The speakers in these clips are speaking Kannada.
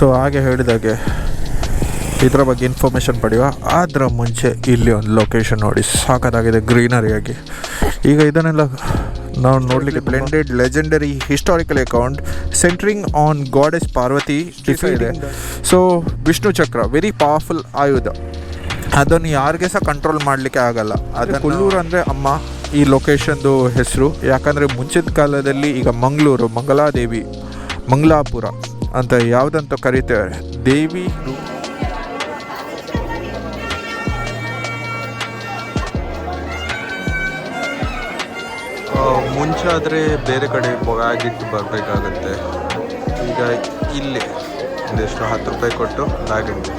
ಸೊ ಹಾಗೆ ಹೇಳಿದಾಗೆ ಇದರ ಬಗ್ಗೆ ಇನ್ಫಾರ್ಮೇಷನ್ ಪಡೆಯುವ. ಅದರ ಮುಂಚೆ ಇಲ್ಲಿ ಒಂದು ಲೊಕೇಶನ್ ನೋಡಿ, ಸಾಕಾಗಿದೆ ಗ್ರೀನರಿಯಾಗಿ. ಈಗ ಇದನ್ನೆಲ್ಲ ನಾವು ನೋಡಲಿಕ್ಕೆ blended legendary historical account centring on goddess Parvati ಇದೆ. ಸೊ ವಿಷ್ಣು ಚಕ್ರ ವೆರಿ ಪವರ್ಫುಲ್ ಆಯುಧ, ಅದನ್ನು ಯಾರಿಗೆ ಸಹ ಕಂಟ್ರೋಲ್ ಮಾಡಲಿಕ್ಕೆ ಆಗಲ್ಲ. ಅದು ಕೊಲ್ಲೂರು ಅಂದರೆ ಅಮ್ಮ ಈ ಲೊಕೇಶನ್ದು ಹೆಸರು. ಯಾಕಂದರೆ ಮುಂಚಿನ ಕಾಲದಲ್ಲಿ ಈಗ ಮಂಗಳೂರು ಮಂಗಲಾದೇವಿ ಮಂಗಲಾಪುರ ಅಂತ ಯಾವುದಂತ ಕರೀತಾರೆ ದೇವಿ. ಮುಂಚೆ ಆದರೆ ಬೇರೆ ಕಡೆ ಬ್ಯಾಗಿಟ್ಟು ಬರಬೇಕಾಗತ್ತೆ. ಈಗ ಇಲ್ಲಿ ಒಂದೆಷ್ಟು 10 ರೂಪಾಯಿ ಕೊಟ್ಟು ಬ್ಯಾಗಿಟ್ಟು.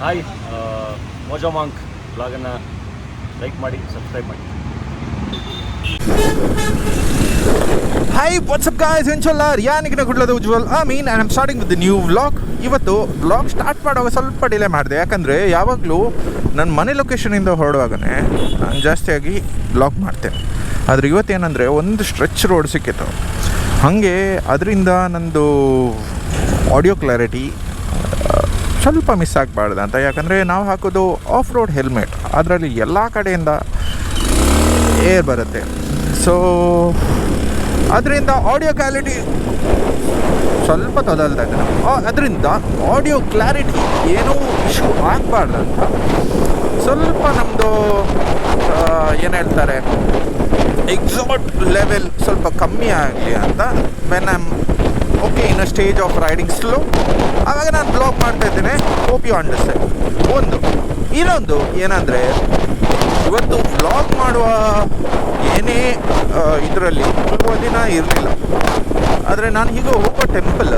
ಹಾಯ್, ಮೋಜೋ ಮಾಂಕ್ ಬ್ಲಾಗನ್ನು ಲೈಕ್ ಮಾಡಿ, ಸಬ್ಸ್ಕ್ರೈಬ್ ಮಾಡಿ. Hi, what's up guys? ಇನ್ಶಾಲ್ಲಾಹ್ ಯಾನಿಗಿನ ಗುಡ್ಲದ ಉಜ್ವಲ್ ಆಮೀನ್ and I'm starting with the new vlog. ಇವತ್ತು ವ್ಲಾಗ್ ಸ್ಟಾರ್ಟ್ ಮಾಡುವಾಗ ಸ್ವಲ್ಪ ಡಿಲೇ ಮಾಡಿದೆ, ಯಾಕಂದರೆ ಯಾವಾಗಲೂ ನನ್ನ ಮನೆ ಲೊಕೇಶನಿಂದ ಹೊರಡುವಾಗನೇ ನಾನು ಜಾಸ್ತಿಯಾಗಿ ವ್ಲಾಗ್ ಮಾಡ್ತೇನೆ. ಆದರೆ ಇವತ್ತೇನೆಂದರೆ ಒಂದು ಸ್ಟ್ರೆಚ್ ರೋಡ್ ಸಿಕ್ಕಿತ್ತು, ಹಾಗೆ ಅದರಿಂದ ನಂದು ಆಡಿಯೋ ಕ್ಲಾರಿಟಿ ಸ್ವಲ್ಪ ಮಿಸ್ ಆಗಬಾರ್ದು ಅಂತ. ಯಾಕಂದರೆ ನಾವು ಹಾಕೋದು ಆಫ್ ರೋಡ್ ಹೆಲ್ಮೆಟ್, ಅದರಲ್ಲಿ ಎಲ್ಲ ಕಡೆಯಿಂದ ಏರ್ ಬರುತ್ತೆ. ಸೊ ಅದರಿಂದ ಆಡಿಯೋ ಕ್ವಾಲಿಟಿ ಸ್ವಲ್ಪ ತೊದಲ್ತಾ ಇದೆ. ಅದರಿಂದ ಆಡಿಯೋ ಕ್ಲಾರಿಟಿ ಏನೂ ಇಶ್ಯೂ ಆಗಬಾರ್ದಂತ ಸ್ವಲ್ಪ ನಮ್ಮದು ಏನು ಹೇಳ್ತಾರೆ ಎಕ್ಸಾಕ್ಟ್ ಲೆವೆಲ್ ಸ್ವಲ್ಪ ಕಮ್ಮಿ ಆಗಲಿ ಅಂತ when I'm okay in a stage of riding slow, ಆವಾಗ ನಾನು ಬ್ಲಾಗ್ ಮಾಡ್ತಾಯಿದ್ದೇನೆ. Hope you understand. ಇನ್ನೊಂದು ಏನಂದರೆ, ಇವತ್ತು ವ್ಲಾಗ್ ಮಾಡುವ ಏನೇ ಇದರಲ್ಲಿ ತುಂಬ ದಿನ ಇರಲಿಲ್ಲ. ಆದರೆ ನಾನು ಈಗ ಹೋಗೋ ಟೆಂಪಲ್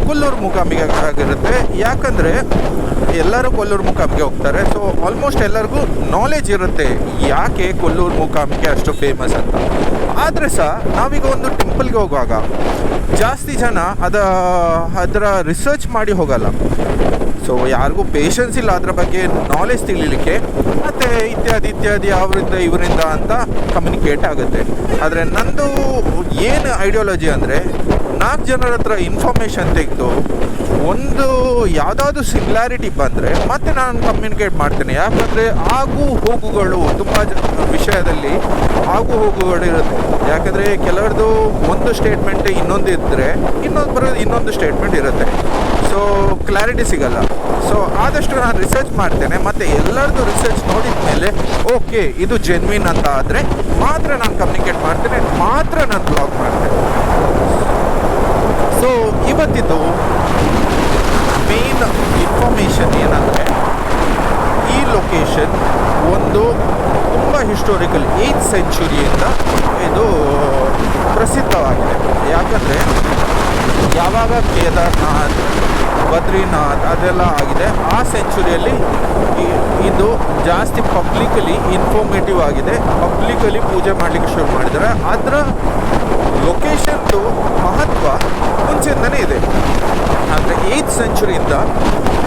ಕೊಲ್ಲೂರು ಮೂಕಾಂಬಿಕೆ ಆಗಿರುತ್ತೆ. ಯಾಕಂದರೆ ಎಲ್ಲರೂ ಕೊಲ್ಲೂರು ಮೂಕಾಂಬಿಕೆ ಹೋಗ್ತಾರೆ. ಸೊ ಆಲ್ಮೋಸ್ಟ್ ಎಲ್ಲರಿಗೂ ನಾಲೆಜ್ ಇರುತ್ತೆ ಯಾಕೆ ಕೊಲ್ಲೂರು ಮೂಕಾಂಬಿಕೆ ಅಷ್ಟು ಫೇಮಸ್ ಅಂತ. ಆದರೆ ಸಹ ನಾವೀಗ ಒಂದು ಟೆಂಪಲ್ಗೆ ಹೋಗುವಾಗ ಜಾಸ್ತಿ ಜನ ಅದರ ರಿಸರ್ಚ್ ಮಾಡಿ ಹೋಗಲ್ಲ. ಸೊ ಯಾರಿಗೂ ಪೇಷನ್ಸ್ ಇಲ್ಲ ಅದರ ಬಗ್ಗೆ ನಾಲೆಜ್ ತಿಳಿಲಿಕ್ಕೆ, ಮತ್ತು ಇತ್ಯಾದಿ ಅವರಿಂದ ಇವರಿಂದ ಅಂತ ಕಮ್ಯುನಿಕೇಟ್ ಆಗುತ್ತೆ. ಆದರೆ ನಂದು ಏನು ಐಡಿಯಾಲಜಿ ಅಂದರೆ, 4 ಜನರ ಹತ್ರ ಇನ್ಫಾರ್ಮೇಷನ್ ತೆಗೆದು ಒಂದು ಯಾವುದಾದ್ರು ಸಿಮಿಲಾರಿಟಿ ಬಂದರೆ ಮತ್ತೆ ನಾನು ಕಮ್ಯುನಿಕೇಟ್ ಮಾಡ್ತೇನೆ. ಯಾಕಂದರೆ ಆಗು ಹೋಗುಗಳು ತುಂಬ ವಿಷಯದಲ್ಲಿ ಆಗು ಹೋಗುಗಳು ಇರುತ್ತೆ. ಯಾಕಂದರೆ ಕೆಲವ್ರದ್ದು ಒಂದು ಸ್ಟೇಟ್ಮೆಂಟ್ ಇನ್ನೊಂದು ಇದ್ದರೆ ಇನ್ನೊಬ್ಬರದ್ದು ಇನ್ನೊಂದು ಸ್ಟೇಟ್ಮೆಂಟ್ ಇರುತ್ತೆ. ಸೊ ಕ್ಲಾರಿಟಿ ಸಿಗಲ್ಲ. ಸೊ ಆದಷ್ಟು ನಾನು ರಿಸರ್ಚ್ ಮಾಡ್ತೇನೆ, ಮತ್ತು ಎಲ್ಲರದ್ದು ರಿಸರ್ಚ್ ನೋಡಿದ ಮೇಲೆ ಓಕೆ ಇದು ಜೆನ್ವಿನ್ ಅಂತ ಆದರೆ ಮಾತ್ರ ನಾನು ಕಮ್ಯುನಿಕೇಟ್ ಮಾಡ್ತೇನೆ, ಮಾತ್ರ ನಾನು ಬ್ಲಾಗ್ ಮಾಡ್ತೇನೆ. ಸೊ ಇವತ್ತಿದ್ದು ಮೇನ್ ಇನ್ಫಾರ್ಮೇಷನ್ ಏನಂದರೆ, ಈ ಲೊಕೇಶನ್ ಒಂದು ತುಂಬ ಹಿಸ್ಟೋರಿಕಲ್ 8th ಸೆಂಚುರಿಯಿಂದ ಇದು ಪ್ರಸಿದ್ಧವಾಗಿದೆ. ಯಾಕಂದರೆ ಯಾವಾಗ ಕೇದಾರ್ನಾಥ್ ಬದ್ರಿನಾಥ್ ಅದೆಲ್ಲ ಆಗಿದೆ ಆ ಸೆಂಚುರಿಯಲ್ಲಿ ಇದು ಜಾಸ್ತಿ ಪಬ್ಲಿಕಲಿ ಇನ್ಫಾರ್ಮೇಟಿವ್ ಆಗಿದೆ. ಪಬ್ಲಿಕಲಿ ಪೂಜೆ ಮಾಡಲಿಕ್ಕೆ ಶುರು ಮಾಡಿದರೆ ಅದರ ಲೊಕೇಶನ್ದು ಮಹತ್ವ ಮುಂಚೆಯಿಂದನೇ ಇದೆ. ಆದರೆ 8th ಸೆಂಚುರಿಯಿಂದ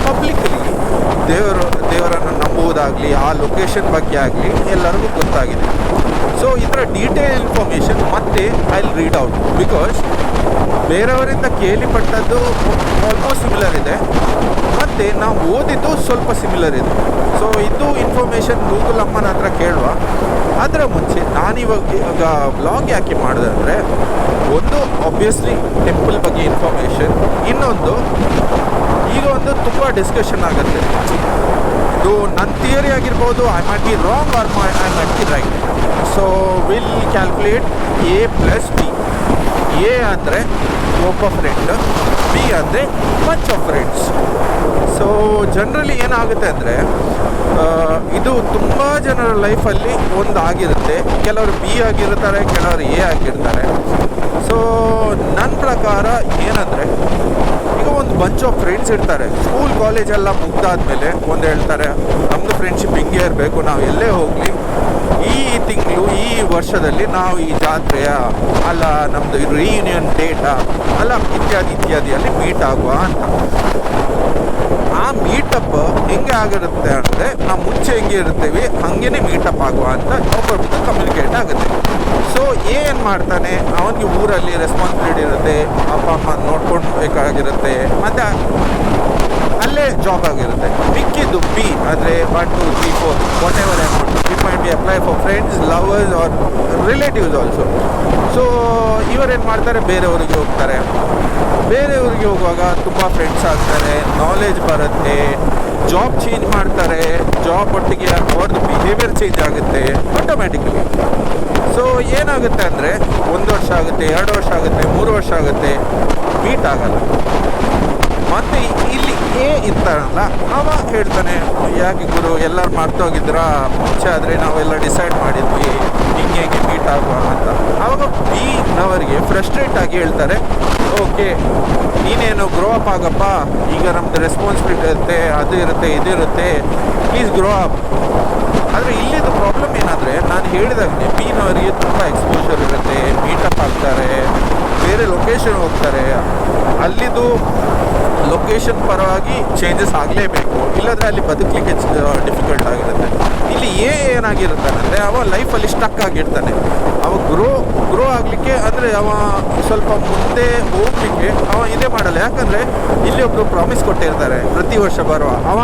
ಪಬ್ಲಿಕಲಿ ದೇವರನ್ನು ನಂಬುವುದಾಗಲಿ ಆ ಲೊಕೇಶನ್ ಬಗ್ಗೆ ಆಗಲಿ ಎಲ್ಲರಿಗೂ ಗೊತ್ತಾಗಿದೆ. ಸೊ ಇದರ ಡೀಟೇಲ್ ಇನ್ಫಾರ್ಮೇಷನ್ ಮತ್ತೆ I will read out, because ಬೇರೆಯವರಿಂದ ಕೇಳಿಪಟ್ಟದ್ದು ಆಲ್ಮೋಸ್ಟ್ ಸಿಮಿಲರ್ ಇದೆ, ಮತ್ತು ನಾವು ಓದಿದ್ದು ಸ್ವಲ್ಪ ಸಿಮಿಲರ್ ಇದೆ. ಸೊ ಇದು ಇನ್ಫಾರ್ಮೇಷನ್ ಗೂಗಲ್ ಅಮ್ಮನ ಹತ್ರ ಕೇಳುವ. ಅದರ ಮುಂಚೆ ನಾನಿವಾಗ ವ್ಲಾಗ್ ಯಾಕೆ ಮಾಡಿದೆ ಅಂದರೆ, ಒಂದು ಆಬ್ವಿಯಸ್ಲಿ ಟೆಂಪಲ್ ಬಗ್ಗೆ ಇನ್ಫಾರ್ಮೇಷನ್, ಇನ್ನೊಂದು ಈಗ ಒಂದು ತುಂಬ ಡಿಸ್ಕಷನ್ ಆಗುತ್ತೆ. ಇದು ನನ್ನ ಥಿಯರಿ ಆಗಿರ್ಬೋದು, I might be wrong or I might be right. So will calculate A+B. A ಅಂದರೆ ಒಬ್ಬ ಫ್ರೆಂಡ್, ಬಿ ಅಂದರೆ much of friends. So generally ಏನಾಗುತ್ತೆ ಅಂದರೆ, ಇದು ತುಂಬ ಜನರ ಲೈಫಲ್ಲಿ ಒಂದು ಆಗಿರುತ್ತೆ. ಕೆಲವರು ಬಿ ಆಗಿರ್ತಾರೆ, ಕೆಲವರು ಎ ಆಗಿರ್ತಾರೆ. ಸೊ ನನ್ನ ಪ್ರಕಾರ ಏನಂದರೆ, ಈಗ ಒಂದು ಬಂಚ್ ಆಫ್ ಫ್ರೆಂಡ್ಸ್ ಇರ್ತಾರೆ. ಸ್ಕೂಲ್ ಕಾಲೇಜ್ ಎಲ್ಲ ಮುಗ್ದಾದ್ಮೇಲೆ ಒಂದು ಹೇಳ್ತಾರೆ, ನಮ್ಮದು ಫ್ರೆಂಡ್ಶಿಪ್ ಹಿಂಗೆ ಇರಬೇಕು, ನಾವು ಎಲ್ಲೇ ಹೋಗಲಿ ಈ ತಿಂಗಳು ಈ ವರ್ಷದಲ್ಲಿ ನಾವು ಈ ಜಾತ್ರೆಯ ಅಲ್ಲ ನಮ್ಮದು ರಿಯೂನಿಯನ್ ಡೇಟಾ ಅಲ್ಲ ಇತ್ಯಾದಿ ಅಲ್ಲಿ ಮೀಟ್ ಆಗುವ ಅಂತ. ಆ ಮೀಟಪ್ ಹೆಂಗೆ ಆಗಿರುತ್ತೆ ಅಂದರೆ ನಾವು ಮುಂಚೆ ಹೆಂಗೆ ಇರ್ತೀವಿ ಹಾಗೇನೆ ಮೀಟಪ್ ಆಗುವ ಅಂತ ಒಬ್ಬೊಬ್ಬರು ಕಮ್ಯುನಿಕೇಟ್ ಆಗುತ್ತೆ. ಸೊ ಏನು ಮಾಡ್ತಾನೆ, ಅವನಿಗೆ ಊರಲ್ಲಿ ರೆಸ್ಪಾನ್ಸಿಬಿಲಿಟಿ ಇರುತ್ತೆ, ಅಪ್ಪ ಅಮ್ಮ ನೋಡ್ಕೊಳ್ಬೇಕಾಗಿರುತ್ತೆ, ಮತ್ತು ಅಲ್ಲೇ ಜಾಬ್ ಆಗಿರುತ್ತೆ. ಮಿಕ್ಕಿದ್ದು ಬಿ ಅಂದರೆ 1 2 3 4 whatever amount it might be apply for friends, lovers or relatives also. So ಇವರೇನು ಮಾಡ್ತಾರೆ, ಬೇರೆ ಊರಿಗೆ ಹೋಗ್ತಾರೆ. ಬೇರೆ ಊರಿಗೆ ಹೋಗುವಾಗ ತುಂಬ ಫ್ರೆಂಡ್ಸ್ ಆಗ್ತಾರೆ, ನಾಲೆಜ್ ಬರುತ್ತೆ, ಜಾಬ್ ಚೇಂಜ್ ಮಾಡ್ತಾರೆ, ಜಾಬ್ ಒಟ್ಟಿಗೆ ಅವ್ರದ್ದು ಬಿಹೇವಿಯರ್ ಚೇಂಜ್ ಆಗುತ್ತೆ ಆಟೋಮ್ಯಾಟಿಕಲಿ. ಸೊ ಏನಾಗುತ್ತೆ ಅಂದರೆ 1 ವರ್ಷ ಆಗುತ್ತೆ, 2 ವರ್ಷ ಆಗುತ್ತೆ, 3 ವರ್ಷ ಆಗುತ್ತೆ, ಮೀಟ್ ಆಗಲ್ಲ. ಮತ್ತು ಇಲ್ಲಿ ಇರ್ತಾರಲ್ಲ ಅವ ಹೇಳ್ತಾನೆ, ಯಾಕೆ ಗುರು ಎಲ್ಲರೂ ಮಾಡ್ತೋಗಿದ್ರ, ಮುಂಚೆ ಆದರೆ ನಾವೆಲ್ಲ ಡಿಸೈಡ್ ಮಾಡಿದ್ವಿ ಹಿಂಗೆ ಮೀಟ್ ಆಗುವ ಅಂತ. ಆವಾಗ ಬಿ ನವರಿಗೆ ಫ್ರಸ್ಟ್ರೇಟ್ ಆಗಿ ಹೇಳ್ತಾರೆ, ಓಕೆ ನೀನೇನು ಗ್ರೋ ಅಪ್ ಆಗಪ್ಪ, ಈಗ ನಮ್ಮದು ರೆಸ್ಪಾನ್ಸಿಬಿಲಿಟಿ ಇರುತ್ತೆ, ಅದು ಇರುತ್ತೆ, ಇದಿರುತ್ತೆ, ಪ್ಲೀಸ್ ಗ್ರೋ ಅಪ್. ಆದರೆ ಇಲ್ಲಿದು ಪ್ರಾಬ್ಲಮ್ ಏನಂದರೆ, ನಾನು ಹೇಳಿದಾಗಲೇ ಬಿನವರಿಗೆ ತುಂಬ ಎಕ್ಸ್ಪೋಜರ್ ಇರುತ್ತೆ, ಮೀಟಪ್ ಆಗ್ತಾರೆ, ಬೇರೆ ಲೊಕೇಶನ್ ಹೋಗ್ತಾರೆ, ಅಲ್ಲಿದು ಲೊಕೇಶನ್ ಪರವಾಗಿ ಚೇಂಜಸ್ ಆಗಲೇಬೇಕು, ಇಲ್ಲಾಂದರೆ ಅಲ್ಲಿ ಬದುಕಲಿಕ್ಕೆ ಡಿಫಿಕಲ್ಟ್ ಆಗಿರುತ್ತೆ. ಇಲ್ಲಿ ಏನಾಗಿರ್ತಾನೆ ಅಂದರೆ, ಅವ ಲೈಫಲ್ಲಿ ಸ್ಟಕ್ ಆಗಿರ್ತಾನೆ. ಅವ ಗ್ರೋ ಆಗಲಿಕ್ಕೆ ಅಂದರೆ ಅವ ಸ್ವಲ್ಪ ಮುಂದೆ ಹೋಗಲಿಕ್ಕೆ ಅವ ಇದೇ ಮಾಡಲ್ಲ. ಯಾಕಂದರೆ ಇಲ್ಲಿ ಒಬ್ಬರು ಪ್ರಾಮಿಸ್ ಕೊಟ್ಟಿರ್ತಾರೆ ಪ್ರತಿ ವರ್ಷ ಬರುವ, ಅವ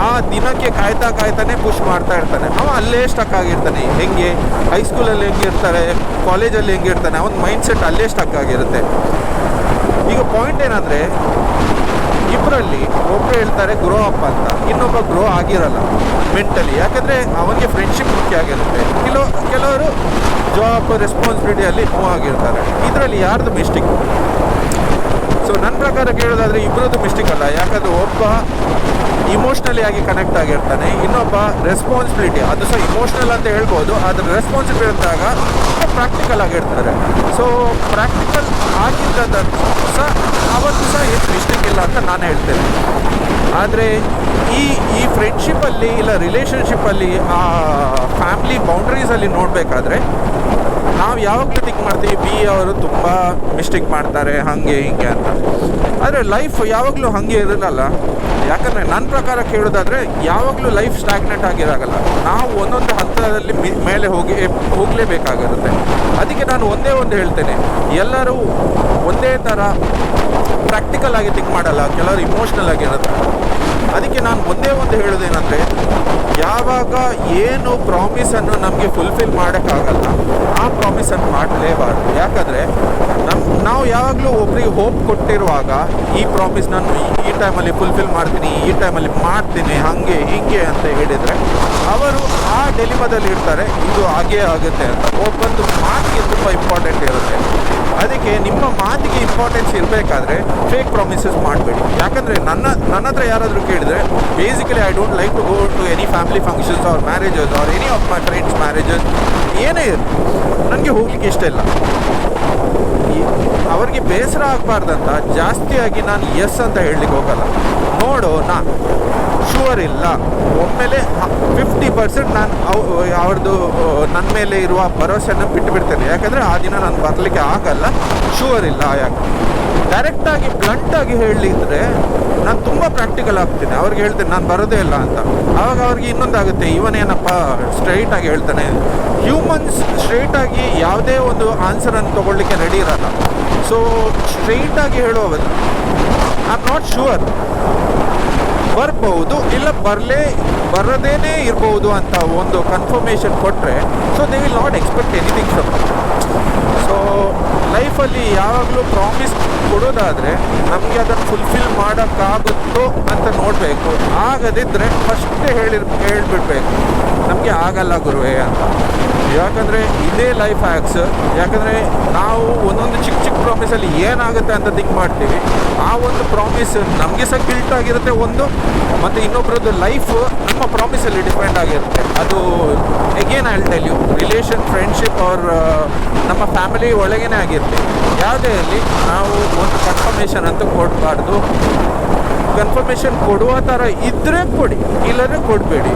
ಆ ದಿನಕ್ಕೆ ಕಾಯ್ತಾನೆ ಪುಷ್ ಮಾಡ್ತಾ ಇರ್ತಾನೆ. ಅವ ಅಲ್ಲೇ ಸ್ಟಕ್ ಆಗಿರ್ತಾನೆ. ಹೆಂಗೆ ಹೈಸ್ಕೂಲಲ್ಲಿ ಹೆಂಗಿರ್ತಾರೆ, ಕಾಲೇಜಲ್ಲಿ ಹೆಂಗಿರ್ತಾನೆ, ಅವನ ಮೈಂಡ್ ಸೆಟ್ ಅಲ್ಲೇ ಸ್ಟಕ್ ಆಗಿರುತ್ತೆ. ಈಗ ಪಾಯಿಂಟ್ ಏನಂದರೆ, ಇಬ್ಬರಲ್ಲಿ ಒಬ್ಬರು ಹೇಳ್ತಾರೆ ಗ್ರೋ ಅಪ್ ಅಂತ, ಇನ್ನೊಬ್ಬ ಗ್ರೋ ಆಗಿರಲ್ಲ ಮೆಂಟಲಿ. ಯಾಕಂದರೆ ಅವನಿಗೆ ಫ್ರೆಂಡ್ಶಿಪ್ ಮುಖ್ಯ ಆಗಿರುತ್ತೆ, ಕೆಲವರು ಜಾಬ್ ರೆಸ್ಪಾನ್ಸಿಬಿಲಿಟಿಯಲ್ಲಿ ಮೂವ್ ಆಗಿರ್ತಾರೆ. ಇದರಲ್ಲಿ ಯಾರ್ದು ಮಿಸ್ಟೇಕ್? ಸೊ ನನ್ನ ಪ್ರಕಾರ ಕೇಳೋದಾದರೆ ಇಬ್ಬರದ್ದು ಮಿಸ್ಟೇಕ್ ಅಲ್ಲ. ಯಾಕಂದರೆ ಒಬ್ಬ ಇಮೋಷ್ನಲಿ ಆಗಿ ಕನೆಕ್ಟ್ ಆಗಿರ್ತಾನೆ, ಇನ್ನೊಬ್ಬ ರೆಸ್ಪಾನ್ಸಿಬಿಲಿಟಿ, ಅದು ಸಹ ಇಮೋಷ್ನಲ್ ಅಂತ ಹೇಳ್ಬೋದು, ಆದರೆ ರೆಸ್ಪಾನ್ಸಿಬಿಲಿಟಿ ಅಂದಾಗ ಪ್ರಾಕ್ಟಿಕಲ್ ಆಗಿರ್ತಾರೆ. ಸೊ ಪ್ರಾಕ್ಟಿಕಲ್ ಆಗಿದ್ದ ಸಹ ಅವತ್ತು ಸಹ ಏನು ಮಿಸ್ಟೇಕ್ ಇಲ್ಲ ಅಂತ ನಾನು ಹೇಳ್ತೇನೆ. ಆದರೆ ಈ ಫ್ರೆಂಡ್ಶಿಪ್ಪಲ್ಲಿ ಇಲ್ಲ ರಿಲೇಷನ್ಶಿಪ್ಪಲ್ಲಿ ಆ ಫ್ಯಾಮಿಲಿ ಬೌಂಡ್ರೀಸಲ್ಲಿ ನೋಡಬೇಕಾದ್ರೆ ನಾವು ಯಾವಾಗಲೂ ಥಿಂಕ್ ಮಾಡ್ತೀವಿ ಬಿ ಅವರು ತುಂಬ ಮಿಸ್ಟೇಕ್ ಮಾಡ್ತಾರೆ ಹಾಗೆ ಹಿಂಗೆ ಅಂತ. ಆದರೆ ಲೈಫ್ ಯಾವಾಗಲೂ ಹಾಗೆ ಇರಲ್ಲ. ಯಾಕಂದರೆ ನನ್ನ ಪ್ರಕಾರ ಕೇಳೋದಾದರೆ ಯಾವಾಗಲೂ ಲೈಫ್ ಸ್ಟ್ಯಾಗ್ನೆಟ್ ಆಗಿರಾಗಲ್ಲ. ನಾವು ಒಂದೊಂದು ಹಂತದಲ್ಲಿ ಮೇಲೆ ಹೋಗಲೇಬೇಕಾಗಿರುತ್ತೆ. ಅದಕ್ಕೆ ನಾನು ಒಂದೇ ಒಂದು ಹೇಳ್ತೇನೆ, ಎಲ್ಲರೂ ಒಂದೇ ಥರ ಪ್ರಾಕ್ಟಿಕಲ್ ಆಗಿ ಥಿಂಕ್ ಮಾಡಲ್ಲ, ಕೆಲವರು ಇಮೋಷ್ನಲ್ ಆಗಿರುತ್ತೆ. ಅದಕ್ಕೆ ನಾನು ಒಂದೇ ಒಂದು ಹೇಳೋದೇನೆಂದರೆ, ಯಾವಾಗ ಏನು ಪ್ರಾಮಿಸನ್ನು ನಮಗೆ ಫುಲ್ಫಿಲ್ ಮಾಡೋಕ್ಕಾಗಲ್ಲ ಆ ಪ್ರಾಮಿಸನ್ನು ಮಾಡಲೇಬಾರ್ದು. ಯಾಕಂದರೆ ನಾವು ಯಾವಾಗಲೂ ಒಬ್ರಿಗೆ ಹೋಪ್ ಕೊಟ್ಟಿರುವಾಗ ಈ ಪ್ರಾಮಿಸ್ ನಾನು ಈ ಟೈಮಲ್ಲಿ ಫುಲ್ಫಿಲ್ ಮಾಡ್ತೀನಿ, ಈ ಟೈಮಲ್ಲಿ ಮಾಡ್ತೀನಿ, ಹಾಗೆ ಹೀಗೆ ಅಂತ ಹೇಳಿದರೆ ಅವರು ಆ ಡೆಲಿಮದಲ್ಲಿ ಇರ್ತಾರೆ, ಇದು ಹಾಗೇ ಆಗುತ್ತೆ ಅಂತ. ಒಬ್ಬೊಂದು ಮಾತಿಗೆ ತುಂಬ ಇಂಪಾರ್ಟೆಂಟ್ ಇರುತ್ತೆ. ಅದಕ್ಕೆ ನಿಮ್ಮ ಮಾತಿಗೆ ಇಂಪಾರ್ಟೆನ್ಸ್ ಇರಬೇಕಾದ್ರೆ ಫೇಕ್ ಪ್ರಾಮಿಸಸ್ ಮಾಡಬೇಡಿ. ಯಾಕಂದರೆ ನನ್ನ ಹತ್ರ ಯಾರಾದರೂ ಕೇಳಿದರೆ, basically I don't like to go to any family functions or marriages or any of my friends marriages, ಏನೇ ಇರಲಿ ನನಗೆ ಹೋಗ್ಲಿಕ್ಕೆ ಇಷ್ಟ ಇಲ್ಲ. ಅವ್ರಿಗೆ ಬೇಸರ ಆಗಬಾರ್ದಂತ ಜಾಸ್ತಿಯಾಗಿ ನಾನು ಎಸ್ ಅಂತ ಹೇಳಲಿಕ್ಕೆ ಹೋಗಲ್ಲ. ನೋಡೋಣ, ಶೂರ್ ಇಲ್ಲ, ಒಮ್ಮೆಲೆ 50% ನಾನು ಅವ್ರದ್ದು ನನ್ನ ಮೇಲೆ ಇರುವ ಭರವಸೆಯನ್ನು ಬಿಟ್ಟುಬಿಡ್ತೇನೆ. ಯಾಕಂದರೆ ಆ ದಿನ ನಾನು ಬರಲಿಕ್ಕೆ ಆಗಲ್ಲ, ಶೂರ್ ಇಲ್ಲ. ಯಾಕೆ ಡೈರೆಕ್ಟಾಗಿ ಬ್ಲಂಟಾಗಿ ಹೇಳಲಿದ್ರೆ ನಾನು ತುಂಬ ಪ್ರಾಕ್ಟಿಕಲ್ ಆಗ್ತೀನಿ. ಅವ್ರಿಗೆ ಹೇಳ್ತೇನೆ ನಾನು ಬರೋದೇ ಇಲ್ಲ ಅಂತ. ಆವಾಗ ಅವ್ರಿಗೆ ಇನ್ನೊಂದಾಗುತ್ತೆ, ಇವನೇನಪ್ಪ ಸ್ಟ್ರೈಟಾಗಿ ಹೇಳ್ತಾನೆ. ಹ್ಯೂಮನ್ಸ್ ಸ್ಟ್ರೈಟಾಗಿ ಯಾವುದೇ ಒಂದು ಆನ್ಸರನ್ನು ತೊಗೊಳ್ಳಿಕ್ಕೆ ರೆಡಿ ಇರಲ್ಲ. ಸೊ ಸ್ಟ್ರೈಟಾಗಿ ಹೇಳುವ ಐ ಆಮ್ ನಾಟ್ ಶೂರ್, ಬರ್ಬೋದು ಇಲ್ಲ ಬರದೇನೇ ಇರ್ಬೋದು ಅಂತ ಒಂದು ಕನ್ಫರ್ಮೇಷನ್ ಕೊಟ್ಟರೆ, so they will not expect anything from. So ಲೈಫಲ್ಲಿ ಯಾವಾಗಲೂ ಪ್ರಾಮಿಸ್ ಕೊಡೋದಾದರೆ ನಮಗೆ ಅದನ್ನು ಫುಲ್ಫಿಲ್ ಮಾಡೋಕ್ಕಾಗುತ್ತೋ ಅಂತ ನೋಡಬೇಕು. ಆಗದಿದ್ದರೆ ಫಸ್ಟೇ ಹೇಳಿಬಿಡ್ಬೇಕು, ನಮಗೆ ಆಗಲ್ಲ ಗುರುವೇ ಅಂತ. ಯಾಕಂದರೆ ಇದೇ ಲೈಫ್ ಹ್ಯಾಕ್ಸ್. ಯಾಕಂದರೆ ನಾವು ಒಂದೊಂದು ಚಿಕ್ಕ ಪ್ರಾಮಿಸಲ್ಲಿ ಏನಾಗುತ್ತೆ ಅಂತ ಥಿಂಕ್ ಮಾಡ್ತೀವಿ. ಆ ಒಂದು ಪ್ರಾಮಿಸ್ ನಮಗೆ ಸಹ ಗಿಲ್ಟ್ ಆಗಿರುತ್ತೆ ಒಂದು, ಮತ್ತು ಇನ್ನೊಬ್ಬರದ್ದು ಲೈಫ್ ನಮ್ಮ ಪ್ರಾಮಿಸಲ್ಲಿ ಡಿಪೆಂಡ್ ಆಗಿರುತ್ತೆ. ಅದು again I will tell you, relation, friendship ಅವ್ರ ನಮ್ಮ ಫ್ಯಾಮಿಲಿ ಒಳಗೇನೆ ಆಗಿರ್ತೀವಿ. ಯಾವುದೇ ಇರಲಿ, ನಾವು ಒಂದು ಕನ್ಫರ್ಮೇಷನ್ ಕನ್ಫರ್ಮೇಷನ್ ಅಂತೂ ಕೊಡಬಾರ್ದು. ಕನ್ಫರ್ಮೇಷನ್ ಕೊಡುವ ಥರ ಇದ್ದರೆ ಕೊಡಿ, ಇಲ್ಲದ್ರೆ ಕೊಡಬೇಡಿ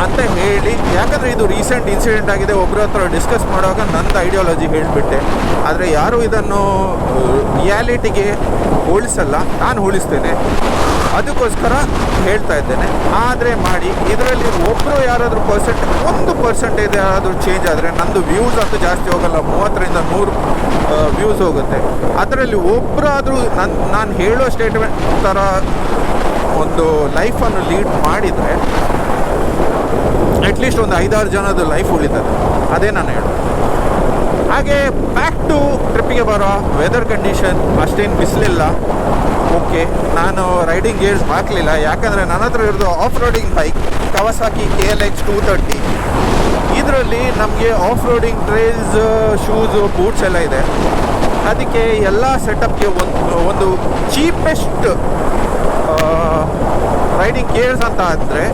ಅಂತ ಹೇಳಿ. ಯಾಕಂದರೆ ಇದು ರೀಸೆಂಟ್ ಇನ್ಸಿಡೆಂಟ್ ಆಗಿದೆ. ಒಬ್ಬರ ಹತ್ರ ಡಿಸ್ಕಸ್ ಮಾಡುವಾಗ ನಂದು ಐಡಿಯಾಲಜಿ ಹೇಳಿಬಿಟ್ಟೆ. ಆದರೆ ಯಾರು ಇದನ್ನು ರಿಯಾಲಿಟಿಗೆ ಹೋಲಿಸಲ್ಲ, ನಾನು ಹೋಲಿಸ್ತೇನೆ, ಅದಕ್ಕೋಸ್ಕರ ಹೇಳ್ತಾ ಇದ್ದೇನೆ. ಆದರೆ ಮಾಡಿ, ಇದರಲ್ಲಿ ಒಬ್ಬರು ಯಾರಾದರೂ ಪರ್ಸೆಂಟೇಜ್ ಯಾರಾದರೂ ಚೇಂಜ್ ಆದರೆ ನಂದು ವ್ಯೂಸ್ ಅಂತೂ ಜಾಸ್ತಿ ಹೋಗಲ್ಲ, 30ರಿಂದ 100 ವ್ಯೂಸ್ ಹೋಗುತ್ತೆ. ಅದರಲ್ಲಿ ಒಬ್ಬರಾದರೂ ನಾನು ಹೇಳೋ ಸ್ಟೇಟ್ಮೆಂಟ್ ಥರ ಒಂದು ಲೈಫನ್ನು ಲೀಡ್ ಮಾಡಿದರೆ ಅಟ್ಲೀಸ್ಟ್ ಒಂದು 5-6 ಜನದ ಲೈಫ್ ಉಳಿತದೆ. ಅದೇ ನಾನು ಹೇಳೋದು. ಹಾಗೆ ಬ್ಯಾಕ್ ಟು ಟ್ರಿಪ್ಪಿಗೆ ಬರೋ ವೆದರ್ ಕಂಡೀಷನ್ ಅಷ್ಟೇನು ಬಿಸಿಲಿಲ್ಲ. ಓಕೆ, ನಾನು ರೈಡಿಂಗ್ ಗೇರ್ಸ್ ಹಾಕಲಿಲ್ಲ, ಯಾಕಂದರೆ ನನ್ನ ಹತ್ರ ಇರೋದು off roading bike Kawasaki KLX 230. ಇದರಲ್ಲಿ ನಮಗೆ off roading trails, shoes, boots ಎಲ್ಲ ಇದೆ. ಅದಕ್ಕೆ ಎಲ್ಲ ಸೆಟಪ್ಗೆ ಒಂದು ಚೀಪೆಸ್ಟ್ ರೈಡಿಂಗ್ ಗೇರ್ಸ್ ಅಂತ ಅಂದರೆ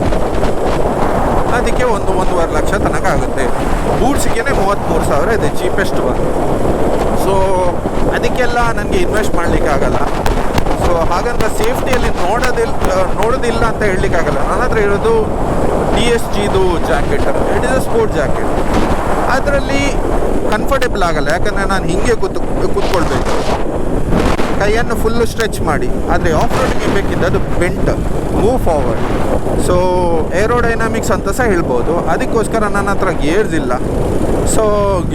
ಅದಕ್ಕೆ 1-1.5 ಲಕ್ಷ ತನಕ ಆಗುತ್ತೆ. ಬೂಟ್ಸಿಗೆ 33,000 ಇದೆ ಚೀಪೆಸ್ಟ್ ಒಂದು. ಸೊ ಅದಕ್ಕೆಲ್ಲ ನನಗೆ ಇನ್ವೆಸ್ಟ್ ಮಾಡಲಿಕ್ಕೆ ಆಗಲ್ಲ. ಸೊ ಹಾಗಂತ ಸೇಫ್ಟಿಯಲ್ಲಿ ನೋಡೋದಿಲ್ಲ ಅಂತ ಹೇಳಲಿಕ್ಕಾಗಲ್ಲ. ನನ್ನ ಹತ್ರ ಇರೋದು TSGದು jacket. It is a sport jacket. ಅದರಲ್ಲಿ ಕಂಫರ್ಟೇಬಲ್ ಆಗಲ್ಲ, ಯಾಕಂದರೆ ನಾನು ಹಿಂಗೆ ಕೂತ್ಕೊಳ್ಬೇಕು, ಕೈಯನ್ನು ಫುಲ್ಲು ಸ್ಟ್ರೆಚ್ ಮಾಡಿ. ಆದರೆ ಆಫ್ ರೋಡಿಗೆ ಬೇಕಿದ್ದು ಅದು bent, move forward. So aerodynamics ಅಂತ ಸಹ ಹೇಳ್ಬೋದು. ಅದಕ್ಕೋಸ್ಕರ ನನ್ನ ಹತ್ರ ಗೇರ್ಸ್ ಇಲ್ಲ. ಸೊ